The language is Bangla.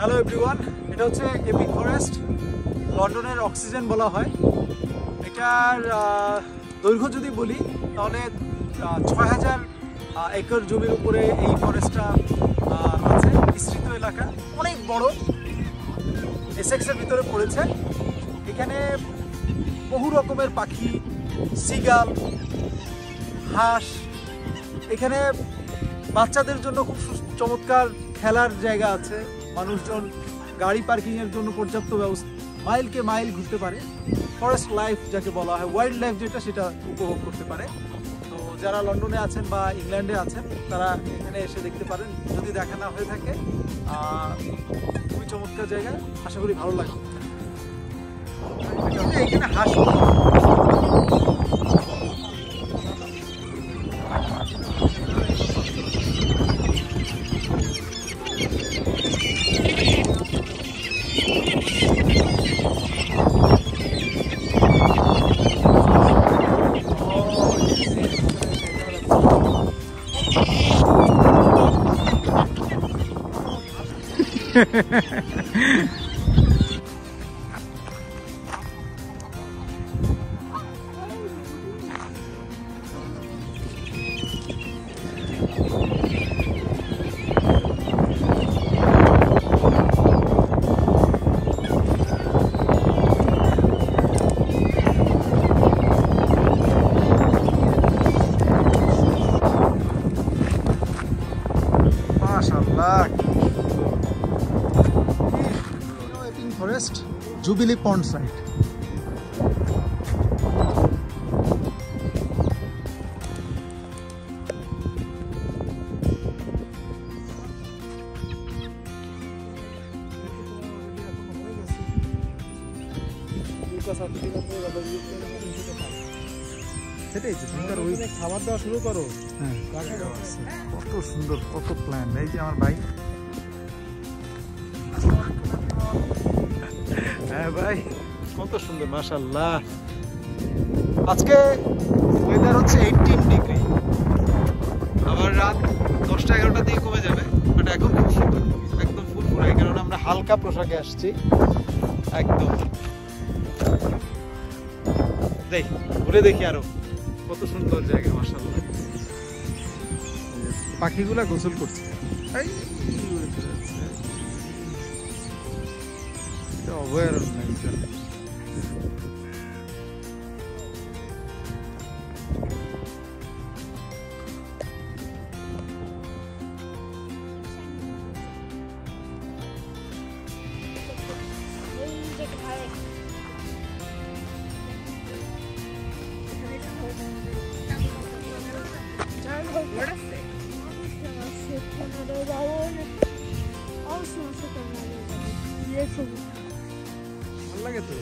হ্যালো এভরিওয়ান, এটা হচ্ছে এপিক ফরেস্ট, লন্ডনের অক্সিজেন বলা হয়। এটার দৈর্ঘ্য যদি বলি তাহলে ৬,০০০ একর জমির উপরে এই ফরেস্টটা আছে। বিস্তৃত এলাকা, অনেক বড়, এসেক্সের ভিতরে পড়েছে। এখানে বহু রকমের পাখি, সিগাল, হাঁস, এখানে বাচ্চাদের জন্য খুব চমৎকার খেলার জায়গা আছে। মানুষজন গাড়ি পার্কিংয়ের জন্য পর্যাপ্ত ব্যবস্থা, মাইলকে মাইল ঘুরতে পারে। ফরেস্ট লাইফ যাকে বলা হয়, ওয়াইল্ড লাইফ যেটা, সেটা উপভোগ করতে পারে। তো যারা লন্ডনে আছেন বা ইংল্যান্ডে আছেন তারা এখানে এসে দেখতে পারেন, যদি দেখা না হয়ে থাকে। খুবই চমৎকার জায়গা, আশা করি ভালো লাগবে। এখানে হাঁস ফরেস্ট, জুবিলি পন্ড সাইট। সেটাই ওই খাবার দেওয়া শুরু করো। হ্যাঁ, কত সুন্দর, কত প্ল্যান। এই যে আমার ভাই, হ্যাঁ ভাই, কত সুন্দর, মাশাআল্লাহ। আজকে ওয়েদার হচ্ছে 18 ডিগ্রি, আবার রাত 10টা-11টার দিকে কমে যাবে, বাট এখন খুব সুন্দর, একদম ফুরফুরে। এই কারণে আমরা হালকা পোশাকে আসছি। একদম ঘুরে দেখি আরো কত সুন্দর জায়গা, মাশাআল্লাহ। পাখিগুলা গোসল করছে, অভয়ারণ্য। ভালো লাগে তো।